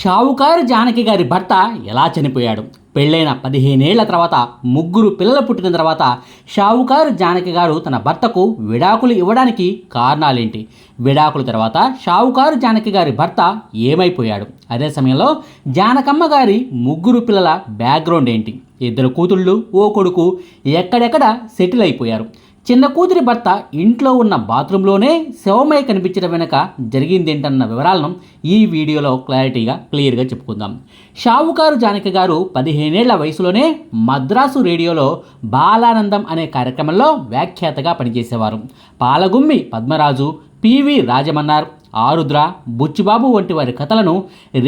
షావుకారు జానకి గారి భర్త ఎలా చనిపోయాడు? పెళ్ళైన 15 ఏళ్ల తర్వాత ముగ్గురు పిల్లలు పుట్టిన తర్వాత షావుకారు జానకి గారు తన భర్తకు విడాకులు ఇవ్వడానికి కారణాలేంటి? విడాకుల తర్వాత షావుకారు జానకి గారి భర్త ఏమైపోయాడు? అదే సమయంలో జానకమ్మ గారి ముగ్గురు పిల్లల బ్యాక్గ్రౌండ్ ఏంటి? ఇద్దరు కూతుళ్ళు ఓ కొడుకు ఎక్కడెక్కడ సెటిల్ అయిపోయారు? చిన్న కూతురి భర్త ఇంట్లో ఉన్న బాత్రూంలోనే శవమై కనిపించడం వెనుక జరిగిందేంటన్న వివరాలను ఈ వీడియోలో క్లియర్గా చెప్పుకుందాం. షావుకారు జానకి గారు 15 ఏళ్ల వయసులోనే మద్రాసు రేడియోలో బాలానందం అనే కార్యక్రమంలో వ్యాఖ్యాతగా పనిచేసేవారు. పాలగుమ్మి పద్మరాజు, పివి రాజమన్నార్, ఆరుద్ర, బుచ్చిబాబు వంటి వారి కథలను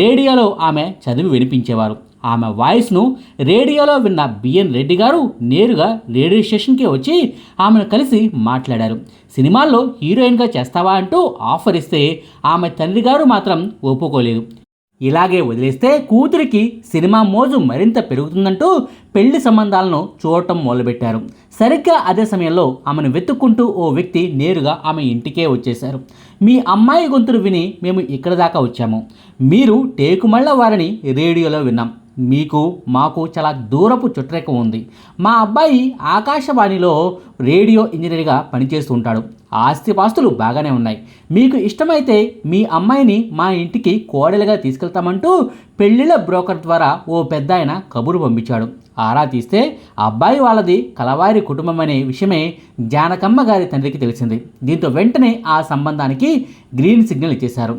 రేడియోలో ఆమె చదివి వినిపించేవారు. ఆమె వాయిస్ను రేడియోలో విన్న బిఎన్ రెడ్డి గారు నేరుగా రేడియో స్టేషన్కి వచ్చి ఆమెను కలిసి మాట్లాడారు. సినిమాల్లో హీరోయిన్గా చేస్తావా అంటూ ఆఫర్ ఇస్తే ఆమె తండ్రి గారు మాత్రం ఒప్పుకోలేదు. ఇలాగే వదిలేస్తే కూతురికి సినిమా మోజు మరింత పెరుగుతుందంటూ పెళ్లి సంబంధాలను చూడటం మొదలుపెట్టారు. సరిగ్గా అదే సమయంలో ఆమెను వెతుక్కుంటూ ఓ వ్యక్తి నేరుగా ఆమె ఇంటికే వచ్చేశారు. మీ అమ్మాయి గొంతును విని మేము ఇక్కడ దాకా వచ్చాము. మీరు టేకుమళ్ళ వారిని రేడియోలో విన్నాం. మీకు మాకు చాలా దూరపు చుట్టరేఖ ఉంది. మా అబ్బాయి ఆకాశవాణిలో రేడియో ఇంజనీర్గా పనిచేస్తూ ఉంటాడు. ఆస్తిపాస్తులు బాగానే ఉన్నాయి. మీకు ఇష్టమైతే మీ అమ్మాయిని మా ఇంటికి కోడలుగా తీసుకెళ్తామంటూ పెళ్లిళ్ళ బ్రోకర్ ద్వారా ఓ పెద్ద ఆయన కబురు పంపించాడు. ఆరా తీస్తే అబ్బాయి వాళ్ళది కలవారి కుటుంబం అనే విషయమే జానకమ్మ గారి తండ్రికి తెలిసింది. దీంతో వెంటనే ఆ సంబంధానికి గ్రీన్ సిగ్నల్ ఇచ్చేశారు.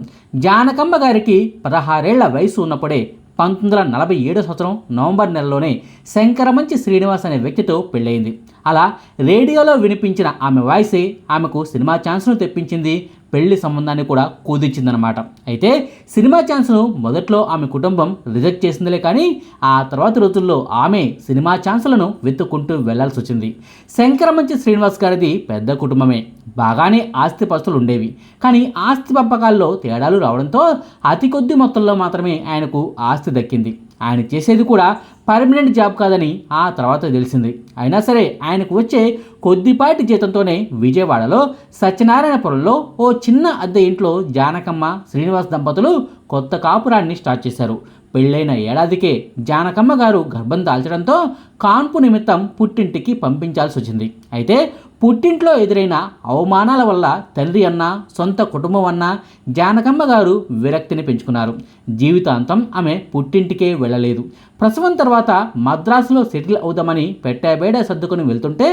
జానకమ్మ గారికి 16 ఏళ్ల వయసు ఉన్నప్పుడే 1947 సంవత్సరం నవంబర్ నెలలోనే శంకరమంచి శ్రీనివాస్ అనే వ్యక్తితో పెళ్ళయింది. అలా రేడియోలో వినిపించిన ఆమె వాయిసే ఆమెకు సినిమా ఛాన్స్ను తెప్పించింది. పెళ్లి సంబంధాన్ని కూడా కుదిర్చిందనమాట. అయితే సినిమా ఛాన్స్ను మొదట్లో ఆమె కుటుంబం రిజెక్ట్ చేసిందిలే, కానీ ఆ తర్వాత రోజుల్లో ఆమె సినిమా ఛాన్స్లను వెతుక్కుంటూ వెళ్లాల్సి వచ్చింది. శంకరమంచి శ్రీనివాస్ గారిది పెద్ద కుటుంబమే, బాగానే ఆస్తిపస్తులు ఉండేవి. కానీ ఆస్తి పంపకాల్లో తేడాలు రావడంతో అతి కొద్ది మొత్తంలో మాత్రమే ఆయనకు ఆస్తి దక్కింది. ఆయన చేసేది కూడా పర్మనెంట్ జాబ్ కాదని ఆ తర్వాత తెలిసింది. అయినా సరే ఆయనకు వచ్చే కొద్దిపాటి జీతంతోనే విజయవాడలో సత్యనారాయణపురంలో ఓ చిన్న అద్దె ఇంట్లో జానకమ్మ శ్రీనివాస్ దంపతులు కొత్త కాపురాన్ని స్టార్ట్ చేశారు. పెళ్ళైన ఏడాదికే జానకమ్మ గారు గర్భం దాల్చడంతో కాన్పు నిమిత్తం పుట్టింటికి పంపించాల్సి వచ్చింది. అయితే పుట్టింట్లో ఎదురైన అవమానాల వల్ల తండ్రి అన్నా సొంత కుటుంబం అన్నా జానకమ్మ గారు విరక్తిని పెంచుకున్నారు. జీవితాంతం ఆమె పుట్టింటికే వెళ్ళలేదు. ప్రసవం తర్వాత మద్రాసులో సెటిల్ అవుదామని పెట్టబేడ సర్దుకొని వెళ్తుంటే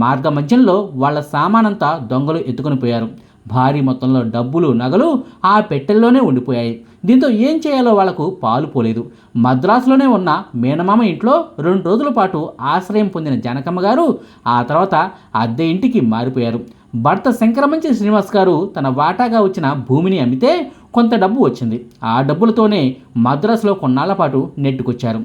మార్గ మధ్యంలో వాళ్ళ సామానంతా దొంగలు ఎత్తుకొని పోయారు. భారీ మొత్తంలో డబ్బులు, నగలు ఆ పెట్టెల్లోనే ఉండిపోయాయి. దీంతో ఏం చేయాలో వాళ్లకు పాలు పోలేదు. మద్రాసులోనే ఉన్న మేనమామ ఇంట్లో 2 రోజుల పాటు ఆశ్రయం పొందిన జానకమ్మ గారు ఆ తర్వాత అద్దె ఇంటికి మారిపోయారు. భర్త శంకరమంచి శ్రీనివాస్ గారు తన వాటాగా వచ్చిన భూమిని అమ్మితే కొంత డబ్బు వచ్చింది. ఆ డబ్బులతోనే మద్రాసులో కొన్నాళ్ల పాటు నెట్టుకొచ్చారు.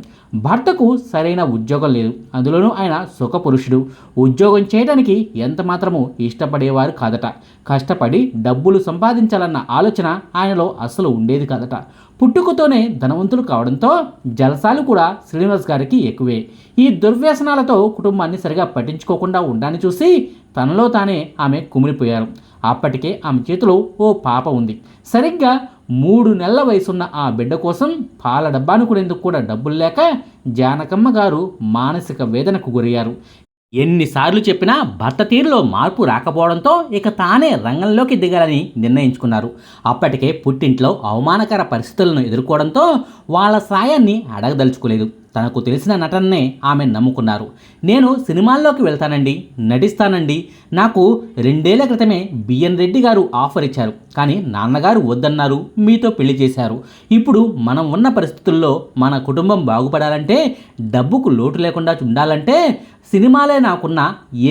భర్తకు సరైన ఉద్యోగం లేదు. అందులోనూ ఆయన సుఖపురుషుడు. ఉద్యోగం చేయడానికి ఎంత మాత్రమూ ఇష్టపడేవారు కాదట. కష్టపడి డబ్బులు సంపాదించాలన్న ఆలోచన ఆయనలో అస్సలు ఉండేది కాదట. పుట్టుకతోనే ధనవంతులు కావడంతో జలసాలు కూడా శ్రీనివాస్ గారికి ఎక్కువే. ఈ దుర్వ్యసనాలతో కుటుంబాన్ని సరిగా పట్టించుకోకుండా ఉండాలని చూసి తనలో తానే ఆమె కుమిలిపోయారు. అప్పటికే ఆమె చేతిలో ఓ పాప ఉంది. సరిగ్గా 3 నెలల వయసున్న ఆ బిడ్డ కోసం పాల డబ్బాను కొనేందుకు కూడా డబ్బులు లేక జానకమ్మ గారు మానసిక వేదనకు గురయ్యారు. ఎన్నిసార్లు చెప్పినా భర్త తీరులో మార్పు రాకపోవడంతో ఇక తానే రంగంలోకి దిగాలని నిర్ణయించుకున్నారు. అప్పటికే పుట్టింట్లో అవమానకర పరిస్థితులను ఎదుర్కోవడంతో వాళ్ళ సాయాన్ని అడగదలుచుకోలేదు. తనకు తెలిసిన నటననే ఆమె నమ్ముకున్నారు. నేను సినిమాల్లోకి వెళ్తానండి, నటిస్తానండి. నాకు 2 ఏళ్ల క్రితమే బిఎన్ రెడ్డి గారు ఆఫర్ ఇచ్చారు, కానీ నాన్నగారు వద్దన్నారు, మీతో పెళ్లి చేశారు. ఇప్పుడు మనం ఉన్న పరిస్థితుల్లో మన కుటుంబం బాగుపడాలంటే, డబ్బుకు లోటు లేకుండా ఉండాలంటే సినిమాలే నాకున్న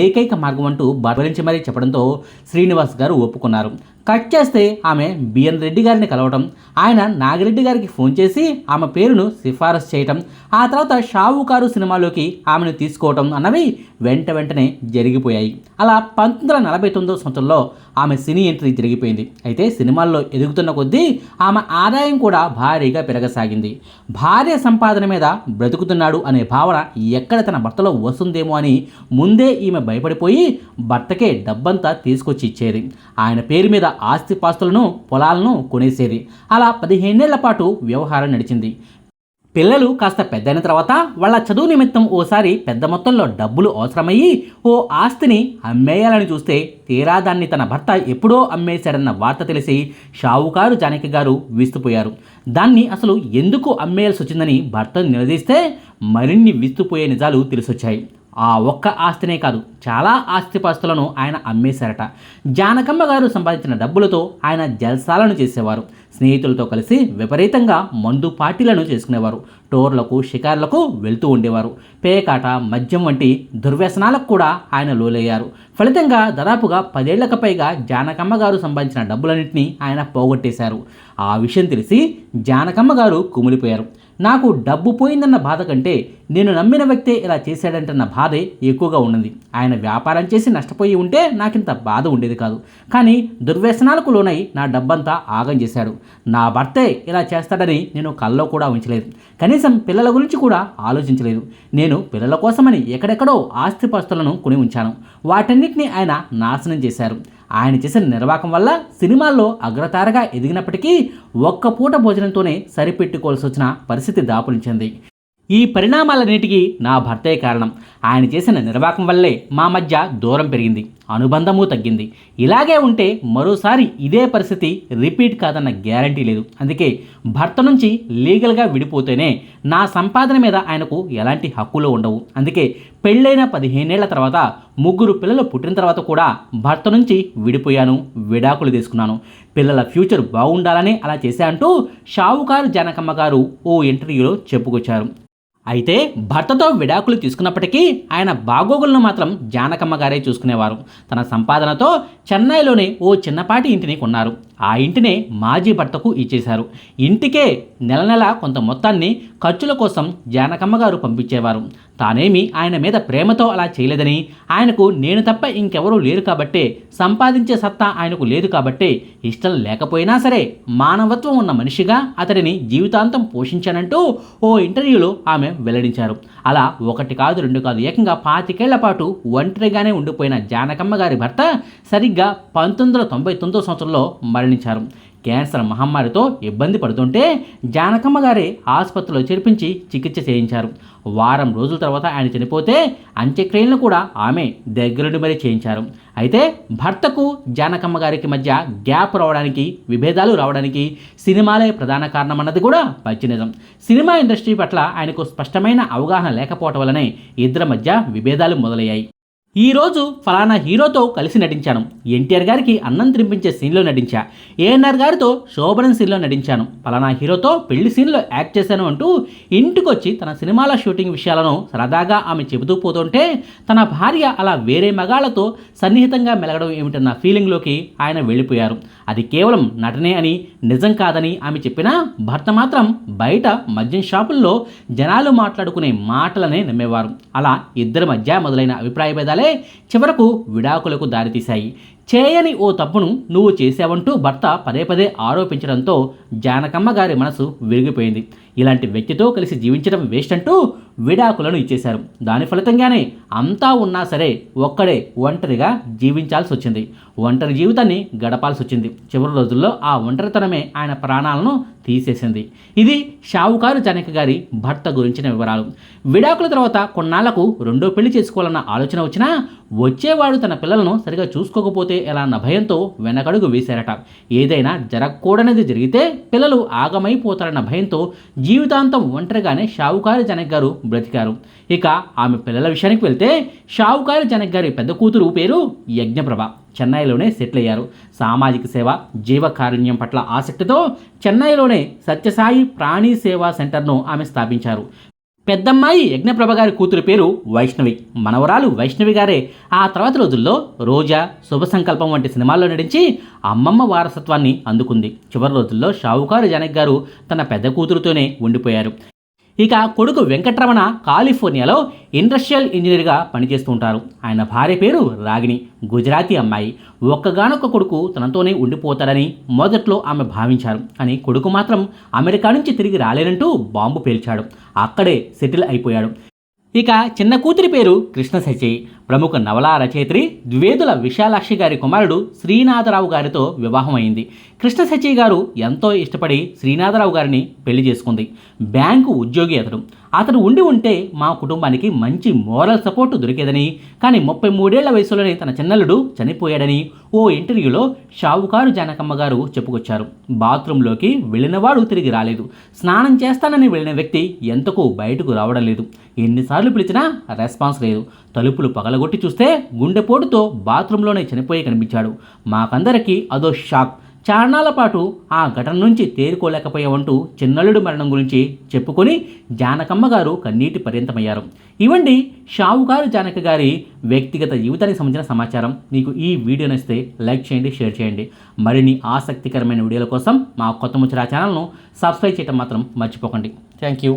ఏకైక మార్గం అంటూ బలరించి మరీ చెప్పడంతో శ్రీనివాస్ గారు ఒప్పుకున్నారు. కట్ చేస్తే ఆమె బిఎన్ రెడ్డి గారిని కలవటం, ఆయన నాగిరెడ్డి గారికి ఫోన్ చేసి ఆమె పేరును సిఫారసు చేయటం, ఆ తర్వాత షావుకారు సినిమాలోకి ఆమెను తీసుకోవటం అన్నవి వెంటనే జరిగిపోయాయి. అలా 1949 సంవత్సరంలో ఆమె సినీ ఎంట్రీ జరిగిపోయింది. అయితే సినిమాల్లో ఎదుగుతున్న కొద్దీ ఆమె ఆదాయం కూడా భారీగా పెరగసాగింది. భార్య సంపాదన మీద బ్రతుకుతున్నాడు అనే భావన ఎక్కడ తన భర్తలో వస్తుందేమో అని ముందే ఈమె భయపడిపోయి భర్తకే డబ్బంతా తీసుకొచ్చి ఇచ్చేది. ఆయన పేరు మీద ఆస్తిపాస్తులను పొలాలను కొనేసేది. అలా 15 ఏళ్ల పాటు వ్యవహారం నడిచింది. పిల్లలు కాస్త పెద్దయిన తర్వాత వాళ్ళ చదువు నిమిత్తం ఓసారి పెద్ద మొత్తంలో డబ్బులు అవసరమయ్యి ఓ ఆస్తిని అమ్మేయాలని చూస్తే తీరా దాన్ని తన భర్త ఎప్పుడో అమ్మేశాడన్న వార్త తెలిసి షావుకారు జానకి గారు విస్తుపోయారు. దాన్ని అసలు ఎందుకు అమ్మేయాల్సి వచ్చిందని భర్తను నిలదీస్తే మరిన్ని విస్తుపోయే నిజాలు తెలిసొచ్చాయి. ఆ ఒక్క ఆస్తినే కాదు, చాలా ఆస్తిపాస్తులను ఆయన అమ్మేశారట. జానకమ్మ గారు సంపాదించిన డబ్బులతో ఆయన జల్సాలను చేసేవారు. స్నేహితులతో కలిసి విపరీతంగా మందు పార్టీలను చేసుకునేవారు. టోర్లకు షికార్లకు వెళ్తూ ఉండేవారు. పేకాట, మద్యం వంటి దుర్వ్యసనాలకు కూడా ఆయన లోలయ్యారు. ఫలితంగా దాదాపుగా 10 ఏళ్లకు పైగా జానకమ్మ గారు సంపాదించిన డబ్బులన్నింటినీ ఆయన పోగొట్టేశారు. ఆ విషయం తెలిసి జానకమ్మ గారు కుమిలిపోయారు. నాకు డబ్బు పోయిందన్న బాధ కంటే నేను నమ్మిన వ్యక్తే ఇలా చేశాడంటన్న బాధే ఎక్కువగా ఉన్నది. ఆయన వ్యాపారం చేసి నష్టపోయి ఉంటే నాకింత బాధ ఉండేది కాదు. కానీ దుర్వ్యసనాలకు లోనై నా డబ్బంతా ఆగం చేశాడు. నా భర్తే ఇలా చేస్తాడని నేను కల్లో కూడా ఉంచలేదు. కనీసం పిల్లల గురించి కూడా ఆలోచించలేదు. నేను పిల్లల కోసమని ఎక్కడెక్కడో ఆస్తిపాస్తులను కొని ఉంచాను. వాటన్నిటిని ఆయన నాశనం చేశారు. ఆయన చేసిన నిర్వాకం వల్ల సినిమాల్లో అగ్రతారగా ఎదిగినప్పటికీ ఒక్క పూట భోజనంతోనే సరిపెట్టుకోవాల్సి వచ్చిన పరిస్థితి దాపురించింది. ఈ పరిణామాలన్నిటికీ నా భర్తే కారణం. ఆయన చేసిన నిర్వాకం వల్లే మా మధ్య దూరం పెరిగింది, అనుబంధము తగ్గింది. ఇలాగే ఉంటే మరోసారి ఇదే పరిస్థితి రిపీట్ కాదన్న గ్యారంటీ లేదు. అందుకే భర్త నుంచి లీగల్గా విడిపోతేనే నా సంపాదన మీద ఆయనకు ఎలాంటి హక్కులు ఉండవు. అందుకే పెళ్ళైన 15 ఏళ్ల తర్వాత 3 పిల్లలు పుట్టిన తర్వాత కూడా భర్త నుంచి విడిపోయాను, విడాకులు తీసుకున్నాను. పిల్లల ఫ్యూచర్ బాగుండాలని అలా చేశా అంటూ షావుకారు జానకమ్మ గారు ఓ ఇంటర్వ్యూలో చెప్పుకొచ్చారు. అయితే భర్తతో విడాకులు తీసుకున్నప్పటికీ ఆయన బాగోగులను మాత్రం జానకమ్మ గారే చూసుకునేవారు. తన సంపాదనతో చెన్నైలోనే ఓ చిన్నపాటి ఇంటిని కొన్నారు. ఆ ఇంటినే మాజీ భర్తకు ఇచ్చేశారు. ఇంటికే నెల నెల కొంత మొత్తాన్ని ఖర్చుల కోసం జానకమ్మ గారు పంపించేవారు. తానేమి ఆయన మీద ప్రేమతో అలా చేయలేదని, ఆయనకు నేను తప్ప ఇంకెవరూ లేరు కాబట్టే, సంపాదించే సత్తా ఆయనకు లేదు కాబట్టే, ఇష్టం లేకపోయినా సరే మానవత్వం ఉన్న మనిషిగా అతడిని జీవితాంతం పోషించానంటూ ఓ ఇంటర్వ్యూలో ఆమె వెల్లడించారు. అలా 1 కాదు 2 కాదు, ఏకంగా 25 ఏళ్ల పాటు ఒంటరిగానే ఉండిపోయిన జానకమ్మ గారి భర్త సరిగ్గా 1999 సంవత్సరంలో మరణించారు. క్యాన్సర్ మహమ్మారితో ఇబ్బంది పడుతుంటే జానకమ్మ గారే ఆసుపత్రిలో చేర్పించి చికిత్స చేయించారు. వారం రోజుల తర్వాత ఆయన చనిపోతే అంత్యక్రియలను కూడా ఆమె దగ్గరుండి మరీ చేయించారు. అయితే భర్తకు జానకమ్మ గారికి మధ్య గ్యాప్ రావడానికి, విభేదాలు రావడానికి సినిమాలే ప్రధాన కారణం అన్నది కూడా పచ్చి నిజం. సినిమా ఇండస్ట్రీ పట్ల ఆయనకు స్పష్టమైన అవగాహన లేకపోవటం వల్లనే ఇద్దరి మధ్య విభేదాలు మొదలయ్యాయి. ఈరోజు ఫలానా హీరోతో కలిసి నటించాను, ఎన్టీఆర్ గారికి అన్నం తినిపించే సీన్లో నటించా, ఏఎన్ఆర్ గారితో శోభనం సీన్లో నటించాను, ఫలానా హీరోతో పెళ్లి సీన్లో యాక్ట్ చేశాను అంటూ ఇంటికొచ్చి తన సినిమాల షూటింగ్ విషయాలను సరదాగా ఆమె చెబుతూ పోతుంటే తన భార్య అలా వేరే మగాళ్లతో సన్నిహితంగా మెలగడం ఏమిటన్న ఫీలింగ్లోకి ఆయన వెళ్ళిపోయారు. అది కేవలం నటనే అని, నిజం కాదని ఆమె చెప్పినా భర్త మాత్రం బయట మద్యం షాపుల్లో జనాలు మాట్లాడుకునే మాటలనే నమ్మేవారు. అలా ఇద్దరి మధ్య మొదలైన అభిప్రాయ భేదాలే చివరకు విడాకులకు దారితీశాయి. చేయని ఓ తప్పును నువ్వు చేశావంటూ భర్త పదే పదే ఆరోపించడంతో జానకమ్మ గారి మనసు విరిగిపోయింది. ఇలాంటి వ్యక్తితో కలిసి జీవించడం వేస్ట్ అంటూ విడాకులను ఇచ్చేశారు. దాని ఫలితంగానే అంతా ఉన్నా సరే ఒక్కడే ఒంటరిగా జీవించాల్సి వచ్చింది. ఒంటరి జీవితాన్ని గడపాల్సి వచ్చింది. చివరి రోజుల్లో ఆ ఒంటరితనమే ఆయన ప్రాణాలను తీసేసింది. ఇది షావుకారు జానకి గారి భర్త గురించిన వివరాలు. విడాకుల తర్వాత కొన్నాళ్లకు రెండో పెళ్లి చేసుకోవాలన్న ఆలోచన వచ్చినా వచ్చేవాడు తన పిల్లలను సరిగా చూసుకోకపోతే ఎలా అన్న భయంతో వెనకడుగు వేశారట. ఏదైనా జరగకూడనిది జరిగితే పిల్లలు ఆగమైపోతారన్న భయంతో జీవితాంతం ఒంటరిగానే షావుకారు జానకి గారు బ్రతికారు. ఇక ఆమె పిల్లల విషయానికి వెళ్తే షావుకారు జానకి గారి పెద్ద కూతురు పేరు యజ్ఞప్రభ. చెన్నైలోనే సెటిల్ అయ్యారు. సామాజిక సేవ, జీవకారుణ్యం పట్ల ఆసక్తితో చెన్నైలోనే సత్యసాయి ప్రాణి సేవా సెంటర్ను ఆమె స్థాపించారు. పెద్దమ్మాయి యజ్ఞప్రభ గారి కూతురు పేరు వైష్ణవి. మనవరాలు వైష్ణవి గారే ఆ తర్వాత రోజుల్లో రోజా, శుభ సంకల్పం వంటి సినిమాల్లో నటించి అమ్మమ్మ వారసత్వాన్ని అందుకుంది. చివరి రోజుల్లో షావుకారు జానకి గారు తన పెద్ద కూతురుతోనే ఉండిపోయారు. ఇక కొడుకు వెంకటరమణ కాలిఫోర్నియాలో ఇండస్ట్రియల్ ఇంజనీర్గా పనిచేస్తూ ఉంటారు. ఆయన భార్య పేరు రాగిణి, గుజరాతీ అమ్మాయి. ఒక్కగానొక్క కొడుకు తనతోనే ఉండిపోతాడని మొదట్లో ఆమె భావించారు. కానీ కొడుకు మాత్రం అమెరికా నుంచి తిరిగి రాలేనంటూ బాంబు పేల్చాడు. అక్కడే సెటిల్ అయిపోయాడు. ఇక చిన్న కూతురి పేరు కృష్ణ సచి. ప్రముఖ నవలా రచయిత్రి ద్వేదుల విశాలాక్షి గారి కుమారుడు శ్రీనాథరావు గారితో వివాహం అయింది. కృష్ణ సచి గారు ఎంతో ఇష్టపడి శ్రీనాథరావు గారిని పెళ్లి చేసుకుంది. బ్యాంకు ఉద్యోగి అతడు ఉంటే మా కుటుంబానికి మంచి మోరల్ సపోర్ట్ దొరికేదని, కానీ 33 వయసులోనే తన చిన్నల్లుడు చనిపోయాడని ఓ ఇంటర్వ్యూలో షావుకారు జానకమ్మ గారు చెప్పుకొచ్చారు. బాత్రూంలోకి వెళ్ళినవాడు తిరిగి రాలేదు. స్నానం చేస్తానని వెళ్ళిన వ్యక్తి ఎంతకు బయటకు రావడం లేదు. ఎన్నిసార్లు పిలిచినా రెస్పాన్స్ లేదు. తలుపులు పగలగొట్టి చూస్తే గుండెపోటుతో బాత్రూంలోనే చనిపోయి కనిపించాడు. మాకందరికీ అదో షాక్. చారణాల పాటు ఆ ఘటన నుంచి తేరుకోలేకపోయామంటూ చిన్నల్లుడు మరణం గురించి చెప్పుకొని జానకమ్మ గారు కన్నీటి పర్యంతమయ్యారు. ఇవండి షావుకారు జానకి గారి వ్యక్తిగత జీవితానికి సంబంధించిన సమాచారం. మీకు ఈ వీడియో నచ్చితే లైక్ చేయండి, షేర్ చేయండి. మరిన్ని ఆసక్తికరమైన వీడియోల కోసం మా కొత్త ముచ్చట ఛానల్ను సబ్స్క్రైబ్ చేయడం మాత్రం మర్చిపోకండి. Thank you.